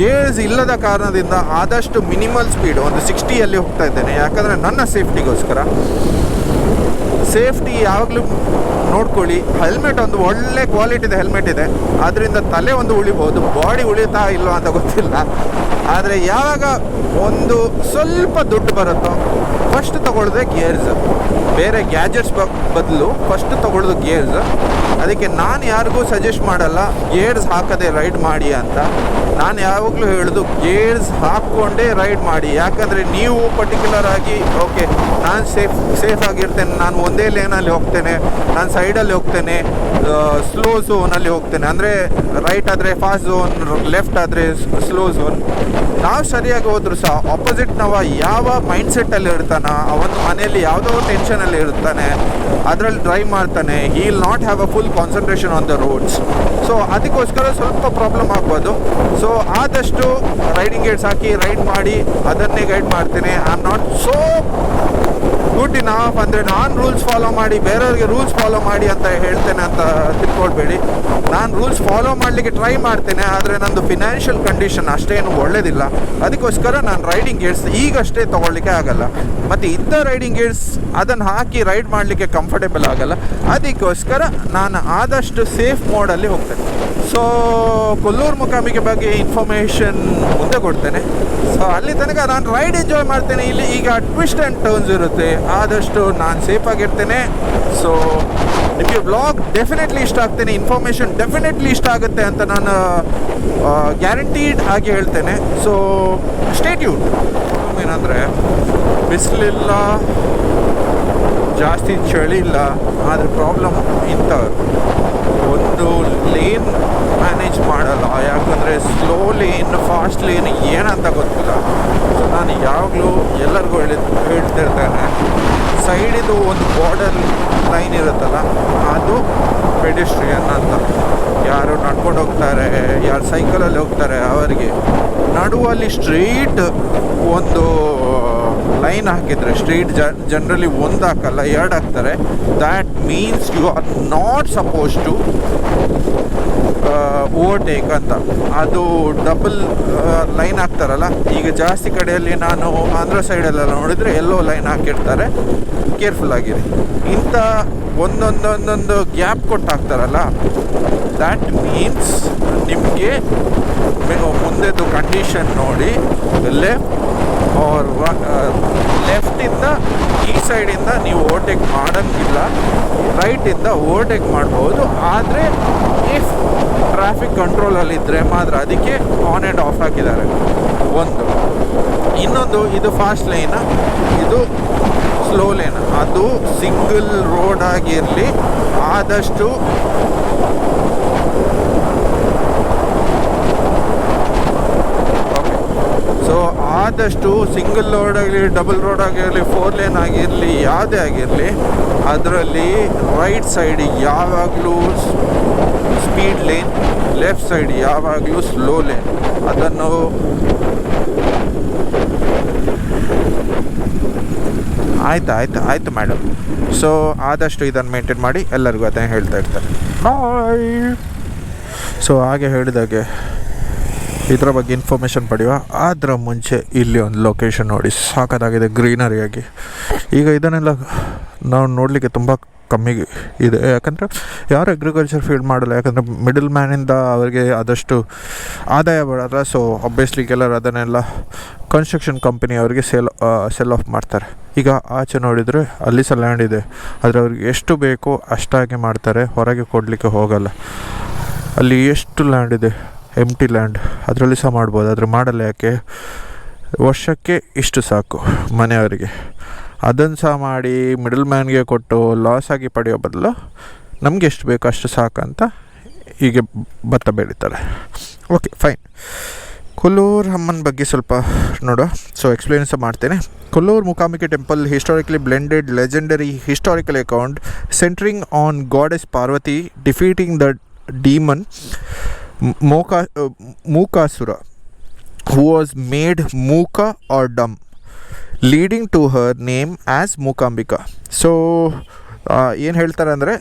ಗೇರ್ಸ್ ಇಲ್ಲದ ಕಾರಣದಿಂದ ಆದಷ್ಟು ಮಿನಿಮಲ್ ಸ್ಪೀಡ್ ಒಂದು 60ಯಲ್ಲಿ ಹೋಗ್ತಾ ಇದ್ದೇನೆ, ಯಾಕಂದರೆ ನನ್ನ ಸೇಫ್ಟಿಗೋಸ್ಕರ. ಸೇಫ್ಟಿ ಯಾವಾಗಲೂ ನೋಡ್ಕೊಳ್ಳಿ. ಹೆಲ್ಮೆಟ್ ಒಂದು ಒಳ್ಳೆ ಕ್ವಾಲಿಟಿದ ಹೆಲ್ಮೆಟ್ ಇದೆ, ಅದರಿಂದ ತಲೆ ಒಂದು ಉಳಿಬೋದು, ಬಾಡಿ ಉಳಿತಾ ಇಲ್ಲೋ ಅಂತ ಗೊತ್ತಿಲ್ಲ. ಆದರೆ ಯಾವಾಗ ಒಂದು ಸ್ವಲ್ಪ ದುಡ್ಡು ಬರುತ್ತೋ ಫಸ್ಟ್ ತೊಗೊಳ್ಳೋದೆ ಗೇರ್ಸ್. ಬೇರೆ ಗ್ಯಾಜೆಟ್ಸ್ ಬದಲು ಫಸ್ಟ್ ತೊಗೊಳ್ಳೋದು ಗೇರ್ಸ್. ಅದಕ್ಕೆ ನಾನು ಯಾರಿಗೂ ಸಜೆಸ್ಟ್ ಮಾಡಲ್ಲ ಗೇರ್ಸ್ ಹಾಕದೆ ರೈಡ್ ಮಾಡಿ ಅಂತ. ನಾನು ಯಾವಾಗಲೂ ಹೇಳೋದು ಗೇರ್ಸ್ ಹಾಕ್ಕೊಂಡೇ ರೈಡ್ ಮಾಡಿ. ಯಾಕಂದರೆ ನೀವು ಪರ್ಟಿಕ್ಯುಲರ್ ಆಗಿ ಓಕೆ ನಾನು ಸೇಫ್ ಆಗಿರ್ತೇನೆ, ನಾನು ಒಂದೇ ಲೇನಲ್ಲಿ ಹೋಗ್ತೇನೆ, ನಾನು ಸೈಡಲ್ಲಿ ಹೋಗ್ತೇನೆ, ಸ್ಲೋ ಝೋನಲ್ಲಿ ಹೋಗ್ತೇನೆ, ಅಂದರೆ ರೈಟ್ ಆದರೆ ಫಾಸ್ಟ್ ಝೋನ್, ಲೆಫ್ಟ್ ಆದರೆ ಸ್ಲೋ ಝೋನ್. ನಾವು ಸರಿಯಾಗಿ ಹೋದ್ರು ಸಹ ಆಪೋಸಿಟ್ನವ ಯಾವ ಮೈಂಡ್ಸೆಟ್ಟಲ್ಲಿ ಇರ್ತಾನೆ, ಅವನ ಮನೆಯಲ್ಲಿ ಯಾವುದೋ ಟೆನ್ಷನಲ್ಲಿ ಇರ್ತಾನೆ, ಅದರಲ್ಲಿ ಡ್ರೈವ್ ಮಾಡ್ತಾನೆ, he will not have a full concentration on the roads. So ಅದಕ್ಕೋಸ್ಕರ ಸ್ವಲ್ಪ ಪ್ರಾಬ್ಲಮ್ ಆಗ್ಬೋದು. ಸೊ ಆದಷ್ಟು ರೈಡಿಂಗ್ ಗೇರ್ಸ್ ಹಾಕಿ ರೈಡ್ ಮಾಡಿ, ಅದನ್ನೇ ಗೈಡ್ ಮಾಡ್ತೇನೆ. I am not so good enough ಅಂದರೆ ನಾನು ರೂಲ್ಸ್ ಫಾಲೋ ಮಾಡಿ ಬೇರೆಯವ್ರಿಗೆ ರೂಲ್ಸ್ ಫಾಲೋ ಮಾಡಿ ಅಂತ ಹೇಳ್ತೇನೆ ಅಂತ ತಿಳ್ಕೊಳ್ಬೇಡಿ. ನಾನು ರೂಲ್ಸ್ ಫಾಲೋ ಮಾಡಲಿಕ್ಕೆ ಟ್ರೈ ಮಾಡ್ತೇನೆ, ಆದರೆ ನಂದು ಫಿನಾನ್ಷಿಯಲ್ ಕಂಡೀಷನ್ ಅಷ್ಟೇನು ಒಳ್ಳೆಯದಿಲ್ಲ. ಅದಕ್ಕೋಸ್ಕರ ನಾನು ರೈಡಿಂಗ್ ಗೇರ್ಸ್ ಈಗಷ್ಟೇ ತೊಗೊಳ್ಲಿಕ್ಕೆ ಆಗಲ್ಲ. ಮತ್ತು ಇದ್ದ ರೈಡಿಂಗ್ ಗೇರ್ಸ್ ಅದನ್ನು ಹಾಕಿ ರೈಡ್ ಮಾಡಲಿಕ್ಕೆ ಕಂಫರ್ಟೇಬಲ್ ಆಗಲ್ಲ. ಅದಕ್ಕೋಸ್ಕರ ನಾನು ಆದಷ್ಟು ಸೇಫ್ ಮೋಡಲ್ಲಿ ಹೋಗ್ತೇನೆ. ಸೊ ಕೊಲ್ಲೂರು ಮುಕಾಮಿಗೆ ಬಗ್ಗೆ ಇನ್ಫಾರ್ಮೇಷನ್ ಮುಂದೆ ಕೊಡ್ತೇನೆ. ಸೊ ಅಲ್ಲಿ ತನಕ ನಾನು ರೈಡ್ ಎಂಜಾಯ್ ಮಾಡ್ತೇನೆ. ಇಲ್ಲಿ ಈಗ ಟ್ವಿಸ್ಟ್ ಆ್ಯಂಡ್ ಟರ್ನ್ಸ್ ಇರುತ್ತೆ, ಆದಷ್ಟು ನಾನು ಸೇಫಾಗಿರ್ತೇನೆ. ಸೊ ನಿಮಗೆ ವ್ಲಾಗ್ ಡೆಫಿನೆಟ್ಲಿ ಇಷ್ಟ ಆಗ್ತೇನೆ, ಇನ್ಫಾರ್ಮೇಷನ್ ಡೆಫಿನೆಟ್ಲಿ ಇಷ್ಟ ಆಗುತ್ತೆ ಅಂತ ನಾನು ಗ್ಯಾರಂಟೀಡ್ ಆಗಿ ಹೇಳ್ತೇನೆ. So stay tuned. ಏನಂದರೆ ಬಿಸಿಲಿಲ್ಲ, ಜಾಸ್ತಿ ಚಳಿ ಇಲ್ಲ, ಆದರೆ ಪ್ರಾಬ್ಲಮ್ ಇಂಥವ್ರು ಒಂದು ಲೇನ್ ಮ್ಯಾನೇಜ್ ಮಾಡಲ್ಲ. ಯಾಕಂದರೆ ಸ್ಲೋ ಲೇನ್, ಫಾಸ್ಟ್ ಲೇನ್ ಏನಂತ ಗೊತ್ತಿಲ್ಲ. ಸೊ ನಾನು ಯಾವಾಗಲೂ ಎಲ್ಲರಿಗೂ ಹೇಳ್ತಿರ್ತೇನೆ, ಸೈಡಿದು ಒಂದು ಬಾರ್ಡರ್ ಲೈನ್ ಇರುತ್ತಲ್ಲ, ಅದು ಪೆಡಿಸ್ಟ್ರಿಯನ್ ಅಂತ. ಯಾರು ನಡ್ಕೊಂಡು ಹೋಗ್ತಾರೆ, ಯಾರು ಸೈಕಲಲ್ಲಿ ಹೋಗ್ತಾರೆ ಅವರಿಗೆ ನಡುವಲ್ಲಿ ಸ್ಟ್ರೀಟ್ ಒಂದು ಲೈನ್ ಹಾಕಿದರೆ, ಸ್ಟ್ರೀಟ್ ಜನರಲಿ ಒಂದು ಹಾಕಲ್ಲ, 2 ಹಾಕ್ತಾರೆ. That means you are not suppose to overtake ಅಂತ. ಅದು ಡಬಲ್ ಲೈನ್ ಹಾಕ್ತಾರಲ್ಲ. ಈಗ ಜಾಸ್ತಿ ಕಡೆಯಲ್ಲಿ ನಾನು ಆಂಧ್ರ ಸೈಡಲ್ಲೆಲ್ಲ ನೋಡಿದರೆ ಎಲ್ಲೋ ಲೈನ್ ಹಾಕಿರ್ತಾರೆ. ಕೇರ್ಫುಲ್ ಆಗಿರಿ. ಇಂಥ ಒಂದೊಂದೊಂದೊಂದು ಗ್ಯಾಪ್ ಕೊಟ್ಟು ಹಾಕ್ತಾರಲ್ಲ, ದ್ಯಾಟ್ ಮೀನ್ಸ್ ನಿಮಗೆ ಮುಂದೆದು ಕಂಡೀಷನ್ ನೋಡಿ ಲೆಫ್ಟಿಂದ ಈ ಸೈಡಿಂದ ನೀವು ಓವರ್ಟೇಕ್ ಮಾಡೋಂಗಿಲ್ಲ, ರೈಟಿಂದ ಓವರ್ಟೇಕ್ ಮಾಡ್ಬೋದು. ಆದರೆ ಇಫ್ ಟ್ರಾಫಿಕ್ ಕಂಟ್ರೋಲಲ್ಲಿದ್ದರೆ ಮಾತ್ರ. ಅದಕ್ಕೆ ಆನ್ ಆ್ಯಂಡ್ ಆಫ್ ಹಾಕಿದ್ದಾರೆ ಒಂದು. ಇನ್ನೊಂದು, ಇದು ಫಾಸ್ಟ್ ಲೈನ್, ಇದು ಸ್ಲೋ ಲೇನ್. ಅದು ಸಿಂಗಲ್ ರೋಡ್ ಆಗಿರಲಿ, ಆದಷ್ಟು ಸೊ ಆದಷ್ಟು ಸಿಂಗಲ್ ರೋಡ್ ಆಗಲಿ, ಡಬಲ್ ರೋಡ್ ಆಗಿರಲಿ, 4 ಲೇನ್ ಆಗಿರಲಿ, ಯಾವುದೇ ಆಗಿರಲಿ, ಅದರಲ್ಲಿ ರೈಟ್ ಸೈಡ್ ಯಾವಾಗಲೂ ಸ್ಪೀಡ್ ಲೇನ್, ಲೆಫ್ಟ್ ಸೈಡ್ ಯಾವಾಗಲೂ ಸ್ಲೋ ಲೇನ್. ಅದನ್ನು ಆಯಿತು ಮೇಡಮ್. ಸೊ ಆದಷ್ಟು ಇದನ್ನು ಮೇಂಟೈನ್ ಮಾಡಿ, ಎಲ್ಲರಿಗೂ ಅದನ್ನು ಹೇಳ್ತಾ ಇರ್ತಾರೆ. ಬಾಯ್. ಸೊ ಹಾಗೆ ಹೇಳಿದಾಗೆ ಇದರ ಬಗ್ಗೆ ಇನ್ಫಾರ್ಮೇಷನ್ ಪಡೆಯುವ. ಅದರ ಮುಂಚೆ ಇಲ್ಲಿ ಒಂದು ಲೊಕೇಶನ್ ನೋಡಿ, ಸಾಕಾಗಿದೆ ಗ್ರೀನರಿಯಾಗಿ. ಈಗ ಇದನ್ನೆಲ್ಲ ನಾವು ನೋಡಲಿಕ್ಕೆ ತುಂಬ ಕಮ್ಮಿ ಇದೆ, ಯಾಕಂದರೆ ಯಾರು ಅಗ್ರಿಕಲ್ಚರ್ ಫೀಲ್ಡ್ ಮಾಡಲ್ಲ, ಯಾಕಂದರೆ ಮಿಡಲ್ ಮ್ಯಾನಿಂದ ಅವರಿಗೆ ಆದಷ್ಟು ಆದಾಯ ಬರೋಲ್ಲ. ಸೊ ಆಬ್ವಿಯಸ್ಲಿ ಕೆಲವರು ಅದನ್ನೆಲ್ಲ ಕನ್ಸ್ಟ್ರಕ್ಷನ್ ಕಂಪನಿ ಅವರಿಗೆ ಸೆಲ್ ಆಫ್ ಮಾಡ್ತಾರೆ. ಈಗ ಆಚೆ ನೋಡಿದರೆ ಅಲ್ಲಿ ಸಹ ಲ್ಯಾಂಡ್ ಇದೆ, ಆದರೆ ಅವ್ರಿಗೆ ಎಷ್ಟು ಬೇಕೋ ಅಷ್ಟಾಗಿ ಮಾಡ್ತಾರೆ, ಹೊರಗೆ ಕೊಡಲಿಕ್ಕೆ ಹೋಗಲ್ಲ. ಅಲ್ಲಿ ಎಷ್ಟು ಲ್ಯಾಂಡ್ ಇದೆ, ಎಂಟಿ ಲ್ಯಾಂಡ್, ಅದರಲ್ಲಿ ಸಹ ಮಾಡ್ಬೋದು, ಆದರೆ ಮಾಡಲ್ಲ. ಯಾಕೆ? ವರ್ಷಕ್ಕೆ ಇಷ್ಟು ಸಾಕು ಮನೆಯವರಿಗೆ, ಅದನ್ನು ಸಹ ಮಾಡಿ ಮಿಡಲ್ ಮ್ಯಾನ್ಗೆ ಕೊಟ್ಟು ಲಾಸ್ ಆಗಿ ಪಡೆಯೋ ಬದಲು ನಮಗೆ ಎಷ್ಟು ಬೇಕೋ ಅಷ್ಟು ಸಾಕಂತ ಹೀಗೆ ಭತ್ತ ಬೆಳೀತಾರೆ. Okay fine. ಕೊಲ್ಲೂರು ಅಮ್ಮನ ಬಗ್ಗೆ ಸ್ವಲ್ಪ ನೋಡೋ. ಸೊ ಎಕ್ಸ್ಪ್ಲೇನ್ ಸಹ ಮಾಡ್ತೇನೆ. Kollur Mookambike temple historically blended legendary historical account centring on goddess Parvati defeating the demon Mukasura, who was made Muka or dumb, leading to her name as Mukambika. So ಏನು ಹೇಳ್ತಾರೆ ಅಂದರೆ,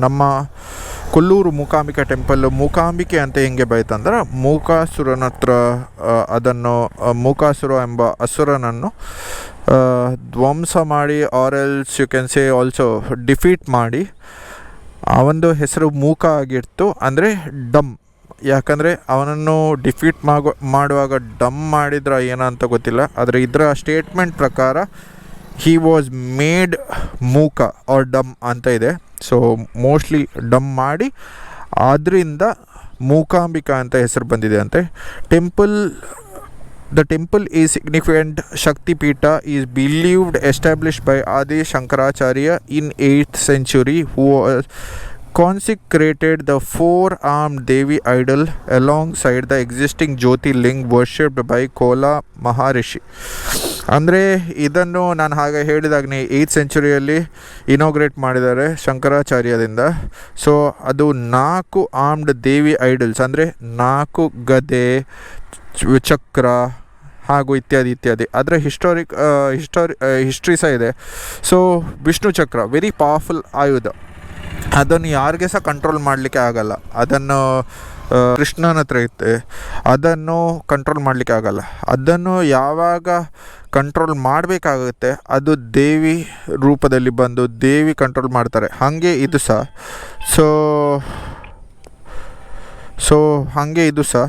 ನಮ್ಮ ಕೊಲ್ಲೂರು ಮೂಕಾಂಬಿಕಾ ಟೆಂಪಲ್ ಮೂಕಾಂಬಿಕೆ ಅಂತ ಹೆಂಗೆ ಬೈತಂದ್ರೆ, ಮೂಕಾಸುರನ ಹತ್ರ ಅದನ್ನು ಮೂಕಾಸುರ ಎಂಬ ಅಸುರನನ್ನು ಧ್ವಂಸ ಮಾಡಿ, or else you can say also defeat ಮಾಡಿ, ಆ ಒಂದು ಹೆಸರು ಮೂಕ ಆಗಿರ್ತು, ಅಂದರೆ ಡಮ್. ಯಾಕಂದರೆ ಅವನನ್ನು ಡಿಫೀಟ್ ಮಾಡುವಾಗ ಡಮ್ ಮಾಡಿದ್ರೆ ಏನಂತ ಗೊತ್ತಿಲ್ಲ, ಆದರೆ ಇದರ ಸ್ಟೇಟ್ಮೆಂಟ್ ಪ್ರಕಾರ ಹಿ ವಾಸ್ ಮೇಡ್ ಮೂಕ ಆರ್ ಡಮ್ ಅಂತ ಇದೆ. ಸೊ ಮೋಸ್ಟ್ಲಿ ಡಮ್ ಮಾಡಿ ಅದರಿಂದ ಮೂಕಾಂಬಿಕಾ ಅಂತ ಹೆಸರು ಬಂದಿದೆ ಅಂತೆ. The temple is significant Shakti Pita is believed established by Adi Shankaracharya in 8th century, who consecrated the 4-armed Devi idol alongside the existing Jyoti Ling worshipped by Kola Maharishi. ಅಂದರೆ ಇದನ್ನು ನಾನು ಹಾಗೆ ಹೇಳಿದಾಗನೇ 8th ಸೆಂಚುರಿಯಲ್ಲಿ ಇನಾಗ್ರೇಟ್ ಮಾಡಿದ್ದಾರೆ ಶಂಕರಾಚಾರ್ಯದಿಂದ. ಸೊ ಅದು 4 ಆರ್ಮ್ಡ್ ದೇವಿ ಐಡಲ್ಸ್, ಅಂದರೆ 4 ಗದೆ, ಚಕ್ರ ಹಾಗೂ ಇತ್ಯಾದಿ. ಅದರ ಹಿಸ್ಟ್ರಿ ಸಹ ಇದೆ. ಸೊ ವಿಷ್ಣು ಚಕ್ರ ವೆರಿ ಪವರ್ಫುಲ್ ಆಯುಧ, ಅದನ್ನು ಯಾರಿಗೆ ಸಹ ಕಂಟ್ರೋಲ್ ಮಾಡಲಿಕ್ಕೆ ಆಗಲ್ಲ. ಅದನ್ನು ಕೃಷ್ಣನ ಹತ್ರ ಇರುತ್ತೆ, ಅದನ್ನು ಕಂಟ್ರೋಲ್ ಮಾಡಲಿಕ್ಕೆ ಆಗಲ್ಲ. ಅದನ್ನು ಯಾವಾಗ ಕಂಟ್ರೋಲ್ ಮಾಡಬೇಕಾಗುತ್ತೆ ಅದು ದೇವಿ ರೂಪದಲ್ಲಿ ಬಂದು ದೇವಿ ಕಂಟ್ರೋಲ್ ಮಾಡ್ತಾರೆ. ಹಾಗೆ ಇದು ಸಹ ಹಾಗೆ ಇದು ಸಹ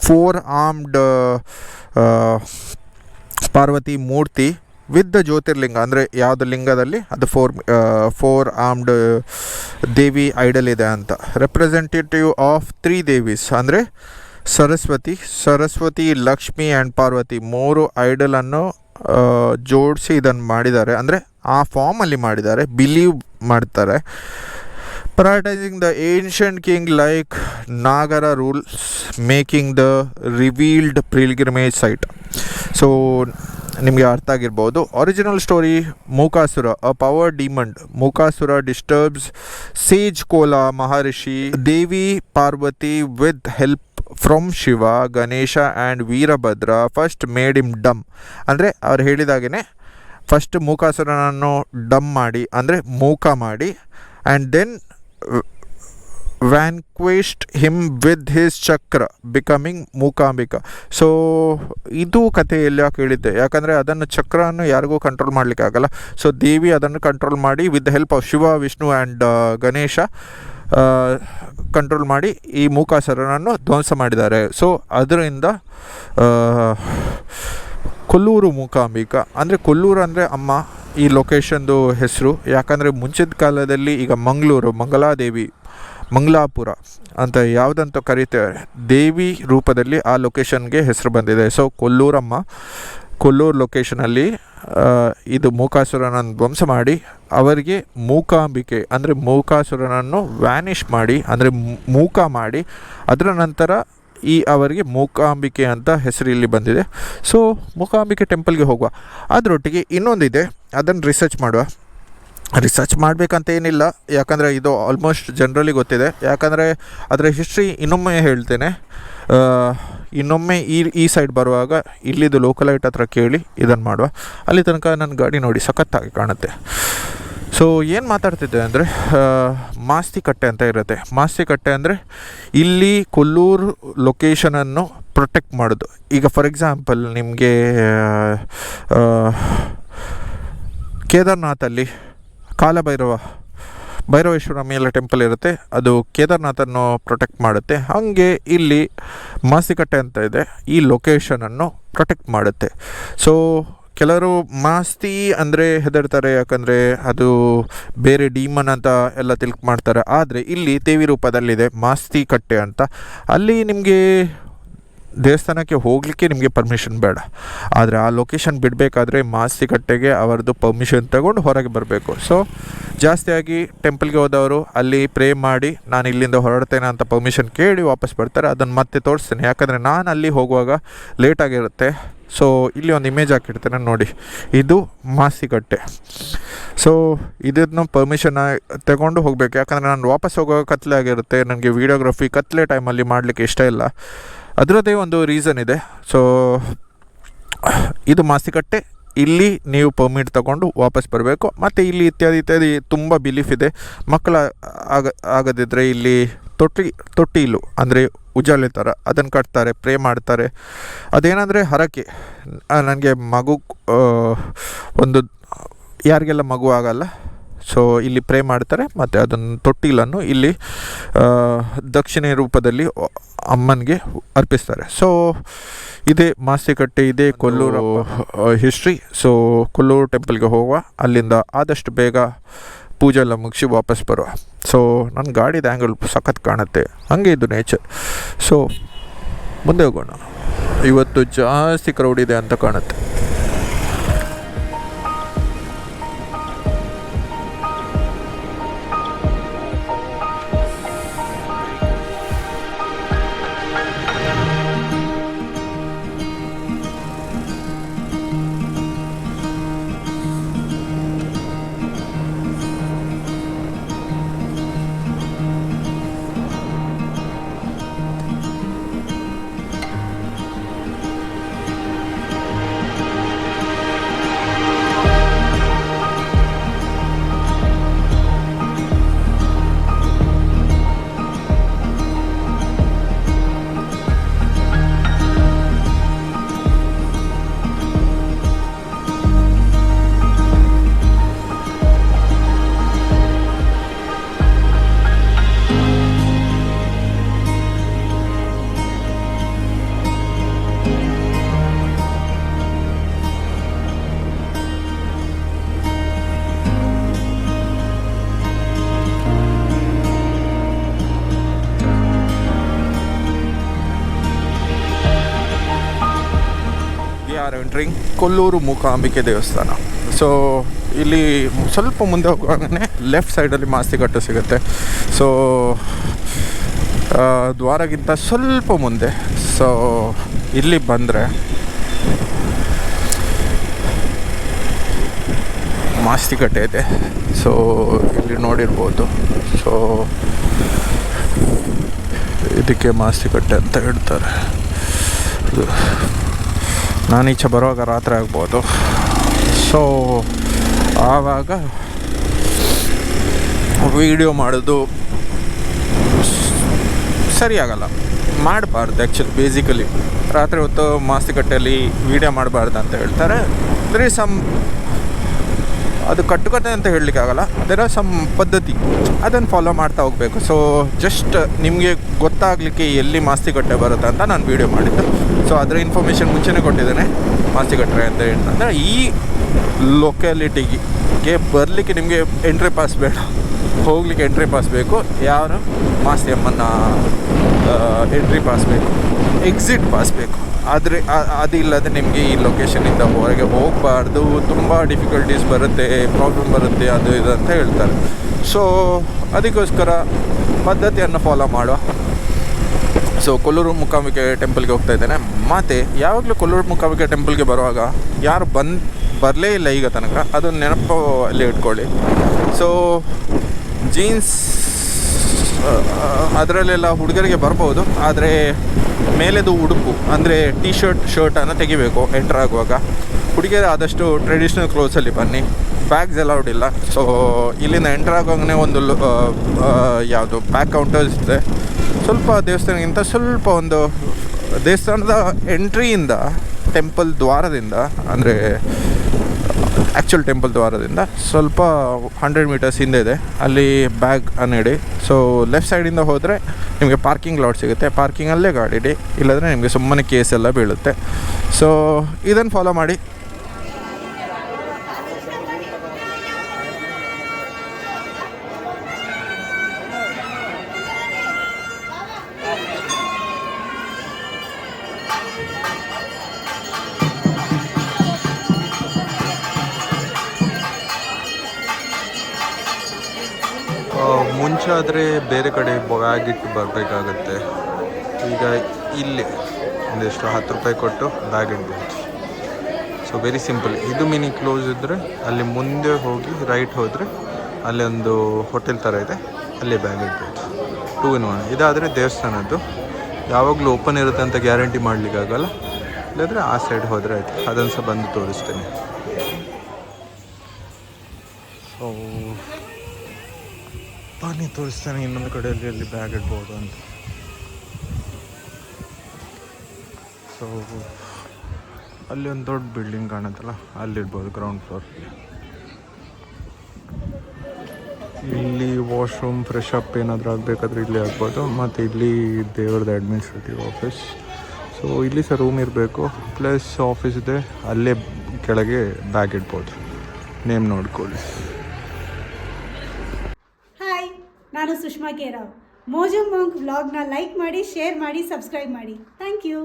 4-armed ಪಾರ್ವತಿ ಮೂರ್ತಿ ವಿತ್ ದ ಜ್ಯೋತಿರ್ಲಿಂಗ, ಅಂದರೆ ಯಾವುದು ಲಿಂಗದಲ್ಲಿ ಅದು 4-armed ದೇವಿ ಐಡಲ್ ಇದೆ ಅಂತ. ರೆಪ್ರೆಸೆಂಟೇಟಿವ್ ಆಫ್ 3 ದೇವೀಸ್, ಅಂದರೆ ಸರಸ್ವತಿ, ಲಕ್ಷ್ಮಿ ಆ್ಯಂಡ್ ಪಾರ್ವತಿ 3 ಐಡಲನ್ನು ಜೋಡಿಸಿ ಇದನ್ನು ಮಾಡಿದ್ದಾರೆ, ಅಂದರೆ ಆ ಫಾರ್ಮಲ್ಲಿ ಮಾಡಿದ್ದಾರೆ, ಬಿಲೀವ್ ಮಾಡ್ತಾರೆ. Prioritizing the ancient king like Nagara rules, making the revealed pilgrimage site. So ನಿಮಗೆ ಅರ್ಥ ಆಗಿರ್ಬೋದು. Original story, Mookasura a power demand. Mookasura disturbs sage Kola Maharshi Devi Parvati with help from Shiva, Ganesha and Veerabhadra first made him dumb. ಅಂದರೆ ಅವ್ರು ಹೇಳಿದಾಗೇ ಫಸ್ಟ್ ಮೂಕಾಸುರನನ್ನು ಡಮ್ ಮಾಡಿ, ಅಂದರೆ ಮೂಕ ಮಾಡಿ, and then vanquished him with his chakra, becoming Mookambika. So ಇದು ಕಥೆಯಲ್ಲಿ ಯಾಕೆ ಹೇಳಿದ್ದೆ, ಯಾಕಂದರೆ ಅದನ್ನು ಚಕ್ರವನ್ನು ಯಾರಿಗೂ ಕಂಟ್ರೋಲ್ ಮಾಡಲಿಕ್ಕೆ ಆಗಲ್ಲ. ಸೊ ದೇವಿ ಅದನ್ನು ಕಂಟ್ರೋಲ್ ಮಾಡಿ with the help of Shiva, Vishnu and Ganesha control ಮಾಡಿ ಈ ಮೂಕಾಸುರನನ್ನು ಧ್ವಂಸ ಮಾಡಿದ್ದಾರೆ. ಸೊ ಅದರಿಂದ ಕೊಲ್ಲೂರು ಮೂಕಾಂಬಿಕಾ, ಅಂದರೆ ಕೊಲ್ಲೂರು ಅಂದರೆ ಅಮ್ಮ, ಈ ಲೊಕೇಶನ್ದು ಹೆಸರು. ಯಾಕಂದರೆ ಮುಂಚಿನ ಕಾಲದಲ್ಲಿ ಈಗ ಮಂಗಲಾದೇವಿ, ಮಂಗಲಾಪುರ ಅಂತ ಯಾವುದಂತ ಕರೀತೇವೆ, ದೇವಿ ರೂಪದಲ್ಲಿ ಆ ಲೊಕೇಶನ್ಗೆ ಹೆಸರು ಬಂದಿದೆ. ಸೊ ಕೊಲ್ಲೂರು ಲೊಕೇಶನಲ್ಲಿ ಇದು ಮೂಕಾಸುರನನ್ನು ಧ್ವಂಸ ಮಾಡಿ ಅವರಿಗೆ ಮೂಕಾಂಬಿಕೆ, ಅಂದರೆ ಮೂಕಾಸುರನನ್ನು ವ್ಯಾನಿಷ್ ಮಾಡಿ, ಅಂದರೆ ಮೂಕ ಮಾಡಿ, ಅದರ ನಂತರ ಅವರಿಗೆ ಮೂಕಾಂಬಿಕೆ ಅಂತ ಹೆಸರು ಇಲ್ಲಿ ಬಂದಿದೆ. ಸೊ ಮೂಕಾಂಬಿಕೆ ಟೆಂಪಲ್ಗೆ ಹೋಗುವ. ಅದರೊಟ್ಟಿಗೆ ಇನ್ನೊಂದಿದೆ, ಅದನ್ನು ರಿಸರ್ಚ್ ಮಾಡುವ. ರಿಸರ್ಚ್ ಮಾಡಬೇಕಂತ ಏನಿಲ್ಲ, ಯಾಕಂದರೆ ಇದು ಆಲ್ಮೋಸ್ಟ್ ಜನರಲಿ ಗೊತ್ತಿದೆ. ಯಾಕಂದರೆ ಅದರ ಹಿಸ್ಟ್ರಿ ಇನ್ನೊಮ್ಮೆ ಹೇಳ್ತೇನೆ. ಇನ್ನೊಮ್ಮೆ ಈ ಸೈಡ್ ಬರುವಾಗ ಇಲ್ಲಿದು ಲೋಕಲೈಟ್ ಹತ್ರ ಕೇಳಿ ಇದನ್ನು ಮಾಡುವ. ಅಲ್ಲಿ ತನಕ ನನ್ನ ಗಾಡಿ ನೋಡಿ ಸಖತ್ತಾಗಿ ಕಾಣುತ್ತೆ. ಸೊ ಏನು ಮಾತಾಡ್ತಿದ್ದೆ ಅಂದರೆ, ಮಾಸ್ತಿಕಟ್ಟೆ ಅಂತ ಇರುತ್ತೆ. ಮಾಸ್ತಿಕಟ್ಟೆ ಅಂದರೆ ಇಲ್ಲಿ ಕೊಲ್ಲೂರು ಲೊಕೇಶನನ್ನು ಪ್ರೊಟೆಕ್ಟ್ ಮಾಡೋದು. ಈಗ ಫಾರ್ ಎಕ್ಸಾಂಪಲ್ ನಿಮಗೆ ಕೇದಾರ್ನಾಥಲ್ಲಿ ಭೈರವೇಶ್ವರ ಮೇಲೆ ಟೆಂಪಲ್ ಇರುತ್ತೆ, ಅದು ಕೇದಾರ್ನಾಥನ್ನು ಪ್ರೊಟೆಕ್ಟ್ ಮಾಡುತ್ತೆ. ಹಾಗೆ ಇಲ್ಲಿ ಮಾಸ್ತಿಕಟ್ಟೆ ಅಂತ ಇದೆ, ಈ ಲೊಕೇಶನನ್ನು ಪ್ರೊಟೆಕ್ಟ್ ಮಾಡುತ್ತೆ. ಸೊ ಕೆಲವರು ಮಾಸ್ತಿ ಅಂದರೆ ಹೆದರ್ತಾರೆ, ಯಾಕಂದರೆ ಅದು ಬೇರೆ ಡೀಮನ್ ಅಂತ ಎಲ್ಲ ಮಾಡ್ತಾರೆ. ಆದರೆ ಇಲ್ಲಿ ದೇವಿ ರೂಪದಲ್ಲಿದೆ ಮಾಸ್ತಿಕಟ್ಟೆ ಅಂತ. ಅಲ್ಲಿ ನಿಮಗೆ ದೇವಸ್ಥಾನಕ್ಕೆ ಹೋಗಲಿಕ್ಕೆ ನಿಮಗೆ ಪರ್ಮಿಷನ್ ಬೇಡ, ಆದರೆ ಆ ಲೊಕೇಶನ್ ಬಿಡಬೇಕಾದ್ರೆ ಮಾಸ್ತಿಕಟ್ಟೆಗೆ ಅವರದ್ದು ಪರ್ಮಿಷನ್ ತಗೊಂಡು ಹೊರಗೆ ಬರಬೇಕು. ಸೊ ಜಾಸ್ತಿಯಾಗಿ ಟೆಂಪಲ್ಗೆ ಹೋದವರು ಅಲ್ಲಿ ಪ್ರೇ ಮಾಡಿ ನಾನು ಇಲ್ಲಿಂದ ಹೊರಡ್ತೇನೆ ಅಂತ ಪರ್ಮಿಷನ್ ಕೇಳಿ ವಾಪಸ್ ಬರ್ತಾರೆ. ಅದನ್ನು ಮತ್ತೆ ತೋರಿಸ್ತೇನೆ, ಯಾಕಂದರೆ ನಾನು ಅಲ್ಲಿ ಹೋಗುವಾಗ ಲೇಟಾಗಿರುತ್ತೆ. ಸೊ ಇಲ್ಲಿ ಒಂದು ಇಮೇಜ್ ಹಾಕಿಡ್ತೇನೆ ನೋಡಿ, ಇದು ಮಾಸ್ತಿಕಟ್ಟೆ. ಸೊ ಇದನ್ನು ಪರ್ಮಿಷನ್ ತಗೊಂಡು ಹೋಗಬೇಕು, ಯಾಕಂದರೆ ನಾನು ವಾಪಸ್ ಹೋಗುವಾಗ ಕತ್ಲೆ ಆಗಿರುತ್ತೆ. ನನಗೆ ವೀಡಿಯೋಗ್ರಫಿ ಕತ್ಲೆ ಟೈಮಲ್ಲಿ ಮಾಡಲಿಕ್ಕೆ ಇಷ್ಟ ಇಲ್ಲ, ಅದರದ್ದೇ ಒಂದು ರೀಸನ್ ಇದೆ. ಸೊ ಇದು ಮಾಸ್ತಿಕಟ್ಟೆ, ಇಲ್ಲಿ ನೀವು ಪರ್ಮಿಟ್ ತಗೊಂಡು ವಾಪಸ್ ಬರಬೇಕು. ಮತ್ತು ಇಲ್ಲಿ ಇತ್ಯಾದಿ ತುಂಬ ಬಿಲೀಫ್ ಇದೆ. ಮಕ್ಕಳು ಆಗದಿದ್ದರೆ ಇಲ್ಲಿ ತೊಟ್ಟಿಲು ಅಂದರೆ ಉಜಾಲೆ ಥರ ಅದನ್ನು ಕಟ್ತಾರೆ, ಪ್ರೇ ಮಾಡ್ತಾರೆ. ಅದೇನೆಂದರೆ ಹರಕೆ, ನನಗೆ ಮಗು ಒಂದು ಯಾರಿಗೆಲ್ಲ ಮಗು ಆಗಲ್ಲ, ಸೊ ಇಲ್ಲಿ ಪ್ರೇ ಮಾಡ್ತಾರೆ. ಮತ್ತು ಅದನ್ನು ತೊಟ್ಟಿಲನ್ನು ಇಲ್ಲಿ ದಕ್ಷಿಣೆ ರೂಪದಲ್ಲಿ ಅಮ್ಮನಿಗೆ ಅರ್ಪಿಸ್ತಾರೆ. ಸೊ ಇದೇ ಮಾಸ್ತಿಕಟ್ಟೆ, ಇದೇ ಕೊಲ್ಲೂರು ಹಿಸ್ಟ್ರಿ. ಸೊ ಕೊಲ್ಲೂರು ಟೆಂಪಲ್ಗೆ ಹೋಗುವ, ಅಲ್ಲಿಂದ ಆದಷ್ಟು ಬೇಗ ಪೂಜೆ ಎಲ್ಲ ಮುಗಿಸಿ ವಾಪಸ್ ಬರುವ. ಸೊ ನನ್ನ ಗಾಡಿದ ಆ್ಯಂಗಲ್ ಸಖತ್ ಕಾಣುತ್ತೆ, ಹಾಗೆ ಇದು ನೇಚರ್. ಸೊ ಮುಂದೆ ಹೋಗೋಣ. ಇವತ್ತು ಜಾಸ್ತಿ ಕ್ರೌಡ್ ಇದೆ ಅಂತ ಕಾಣುತ್ತೆ. ಎಂಟ್ರಿಂಗ್ ಕೊಲ್ಲೂರು ಮೂಕಾಂಬಿಕೆ ದೇವಸ್ಥಾನ. ಸೊ ಇಲ್ಲಿ ಸ್ವಲ್ಪ ಮುಂದೆ ಹೋಗುವಾಗಲೇ ಲೆಫ್ಟ್ ಸೈಡಲ್ಲಿ ಮಾಸ್ತಿಕಟ್ಟೆ ಸಿಗುತ್ತೆ. ಸೊ ದ್ವಾರಗಿಂತ ಸ್ವಲ್ಪ ಮುಂದೆ. ಸೊ ಇಲ್ಲಿ ಬಂದರೆ ಮಾಸ್ತಿಕಟ್ಟೆ ಇದೆ. ಸೊ ಇಲ್ಲಿ ನೋಡಿರ್ಬೋದು. ಸೊ ಇದಕ್ಕೆ ಮಾಸ್ತಿಕಟ್ಟೆ ಅಂತ ಹೇಳ್ತಾರೆ. ನಾನು ಈಚೆ ಬರುವಾಗ ರಾತ್ರಿ ಆಗ್ಬೋದು. ಸೊ ಆವಾಗ ವಿಡಿಯೋ ಮಾಡೋದು ಸರಿಯಾಗಲ್ಲ, ಮಾಡಬಾರ್ದು ಆ್ಯಕ್ಚುಲಿ. ಬೇಸಿಕಲಿ ರಾತ್ರಿ ಹೊತ್ತು ಮಾಸ್ತಿಕಟ್ಟೆಯಲ್ಲಿ ವೀಡಿಯೋ ಮಾಡಬಾರ್ದು ಅಂತ ಹೇಳ್ತಾರೆ. ಅಂದರೆ ಅದು ಕಟ್ಟುಕತೆ ಅಂತ ಹೇಳಲಿಕ್ಕಾಗಲ್ಲ, ಅದರ ಪದ್ಧತಿ, ಅದನ್ನು ಫಾಲೋ ಮಾಡ್ತಾ ಹೋಗಬೇಕು. ಸೊ ಜಸ್ಟ್ ನಿಮಗೆ ಗೊತ್ತಾಗಲಿಕ್ಕೆ ಎಲ್ಲಿ ಮಾಸ್ತಿಕಟ್ಟೆ ಬರುತ್ತೆ ಅಂತ ನಾನು ವೀಡಿಯೋ ಮಾಡಿದ್ದು. ಸೊ ಅದರ ಇನ್ಫಾರ್ಮೇಷನ್ ಮುಂಚೆನೇ ಕೊಟ್ಟಿದ್ದೇನೆ. ಮಾಸ್ತಿಕಟ್ಟೆ ಅಂತ ಅಂದರೆ ಈ ಲೊಕ್ಯಾಲಿಟಿಗೆ ಬರಲಿಕ್ಕೆ ನಿಮಗೆ ಎಂಟ್ರಿ ಪಾಸ್ ಬೇಡ, ಹೋಗಲಿಕ್ಕೆ ಎಂಟ್ರಿ ಪಾಸ್ ಬೇಕು. ಯಾರು ಮಾಸ್ತಿ ಅಮ್ಮನ ಎಂಟ್ರಿ ಪಾಸ್ ಬೇಕು, ಎಕ್ಸಿಟ್ ಪಾಸ್ ಬೇಕು. ಆದರೆ ಅದಿಲ್ಲದೆ ನಿಮಗೆ ಈ ಲೊಕೇಶನಿಂದ ಹೊರಗೆ ಹೋಗಬಾರ್ದು, ತುಂಬ ಡಿಫಿಕಲ್ಟೀಸ್ ಬರುತ್ತೆ, ಪ್ರಾಬ್ಲಮ್ ಬರುತ್ತೆ, ಅದು ಇದು ಅಂತ ಹೇಳ್ತಾರೆ. ಸೊ ಅದಕ್ಕೋಸ್ಕರ ಪದ್ಧತಿಯನ್ನು ಫಾಲೋ ಮಾಡುವ. ಸೊ ಕೊಲ್ಲೂರು ಮೂಕಾಂಬಿಕೆ ಟೆಂಪಲ್ಗೆ ಹೋಗ್ತಾ ಇದ್ದೇನೆ. ಮತ್ತು ಯಾವಾಗಲೂ ಕೊಲ್ಲೂರು ಮೂಕಾಂಬಿಕೆ ಟೆಂಪಲ್ಗೆ ಬರುವಾಗ ಯಾರು ಬರಲೇ ಇಲ್ಲ ಈಗ ತನಕ, ಅದನ್ನು ನೆನಪು ಅಲ್ಲಿ ಇಟ್ಕೊಳ್ಳಿ. ಸೊ ಜೀನ್ಸ್ ಅದರಲ್ಲೆಲ್ಲ ಹುಡುಗರಿಗೆ ಬರ್ಬೋದು, ಆದರೆ ಮೇಲೆದು ಉಡುಪು ಅಂದರೆ ಟೀ ಶರ್ಟನ್ನು ತೆಗಿಬೇಕು ಎಂಟ್ರ್ ಆಗುವಾಗ. ಹುಡುಗಿಯರು ಆದಷ್ಟು ಟ್ರೆಡಿಷ್ನಲ್ ಕ್ಲೋತ್ಸಲ್ಲಿ ಬನ್ನಿ, ಬ್ಯಾಗ್ಸ್ ಅಲೌಡ್ ಇಲ್ಲ. ಸೊ ಇಲ್ಲಿಂದ ಎಂಟ್ರ್ ಆಗೋಂಗೆ ಒಂದು ಯಾವುದು ಬ್ಯಾಗ್ ಕೌಂಟರ್ಸ್ ಇದೆ. ಸ್ವಲ್ಪ ದೇವಸ್ಥಾನಕ್ಕಿಂತ ಸ್ವಲ್ಪ ಒಂದು ದೇವಸ್ಥಾನದ ಎಂಟ್ರಿಯಿಂದ ಟೆಂಪಲ್ ದ್ವಾರದಿಂದ, ಅಂದರೆ ಆ್ಯಕ್ಚುಲ್ ಟೆಂಪಲ್ ದ್ವಾರದಿಂದ ಸ್ವಲ್ಪ 100 ಮೀಟರ್ಸ್ ಹಿಂದೆ ಇದೆ, ಅಲ್ಲಿ ಬ್ಯಾಗ್ ಅನ್ನಿಡಿ. ಸೊ ಲೆಫ್ಟ್ ಸೈಡಿಂದ ಹೋದರೆ ನಿಮಗೆ ಪಾರ್ಕಿಂಗ್ ಲಾಟ್ ಸಿಗುತ್ತೆ, ಪಾರ್ಕಿಂಗಲ್ಲೇ ಗಾಡಿ ಇಡಿ, ಇಲ್ಲಾಂದರೆ ನಿಮಗೆ ಸುಮ್ಮನೆ ಕೇಸೆಲ್ಲ ಬೀಳುತ್ತೆ. ಸೊ ಇದನ್ನು ಫಾಲೋ ಮಾಡಿ. ಮುಂಚೆ ಆದರೆ ಬೇರೆ ಕಡೆ ಬ್ಯಾಗ್ ಇಟ್ಟು ಬರಬೇಕಾಗತ್ತೆ. ಈಗ ಇಲ್ಲಿ ಒಂದಿಷ್ಟು 10 ರೂಪಾಯಿ ಕೊಟ್ಟು ಬ್ಯಾಗ್ ಇಡ್ಬೋದು. So very simple. ಇದು ಮಿನಿ ಕ್ಲೋಸ್ ಇದ್ದರೆ ಅಲ್ಲಿ ಮುಂದೆ ಹೋಗಿ ರೈಟ್ ಹೋದರೆ ಅಲ್ಲಿ ಒಂದು ಹೋಟೆಲ್ ಥರ ಇದೆ, ಅಲ್ಲಿ ಬ್ಯಾಗ್ ಇಡ್ಬೋದು. 2 in 1. ಇದಾದರೆ ದೇವಸ್ಥಾನದ್ದು, ಯಾವಾಗಲೂ ಓಪನ್ ಇರುತ್ತೆ ಅಂತ ಗ್ಯಾರಂಟಿ ಮಾಡಲಿಕ್ಕಾಗಲ್ಲ. ಇಲ್ಲಾಂದರೆ ಆ ಸೈಡ್ ಹೋದರೆ ಆಯಿತು. ಅದನ್ನು ಸಹ ಬಂದು ತೋರಿಸ್ತೇನೆ. ಸೊ ಬನ್ನಿ ತೋರಿಸ್ತೇನೆ ಇನ್ನೊಂದು ಕಡೆಯಲ್ಲಿ ಅಲ್ಲಿ ಬ್ಯಾಗ್ ಇಡ್ಬೋದು ಅಂತ. ಸೊ ಅಲ್ಲಿ ಒಂದು ದೊಡ್ಡ ಬಿಲ್ಡಿಂಗ್ ಕಾಣುತ್ತಲ್ಲ, ಅಲ್ಲಿಡ್ಬೋದು ಗ್ರೌಂಡ್ ಫ್ಲೋರ್. ಇಲ್ಲಿ ವಾಶ್ರೂಮ್ ಫ್ರೆಶ್ ಅಪ್ ಏನಾದರೂ ಆಗಬೇಕಾದ್ರೆ ಇಲ್ಲಿ ಆಗ್ಬೋದು. ಮತ್ತು ಇಲ್ಲಿ ದೇವ್ರದ್ದು ಅಡ್ಮಿನಿಸ್ಟ್ರೇಟಿವ್ ಆಫೀಸ್. ಸೊ ಇಲ್ಲಿ ಸಹ ರೂಮ್ ಇರಬೇಕು, ಪ್ಲಸ್ ಆಫೀಸ್ ಇದೆ, ಅಲ್ಲೇ ಕೆಳಗೆ ಬ್ಯಾಗ್ ಇಡ್ಬೋದು. ನೇಮ್ ನೋಡ್ಕೊಳ್ಳಿ. ನಾನು ಸುಷ್ಮಾ ಕೆ ರಾವ್. ಮೋಜೋ ಮಾಂಕ್ ವ್ಲಾಗ್ನ ಲೈಕ್ ಮಾಡಿ, ಶೇರ್ ಮಾಡಿ, ಸಬ್ಸ್ಕ್ರೈಬ್ ಮಾಡಿ. Thank you.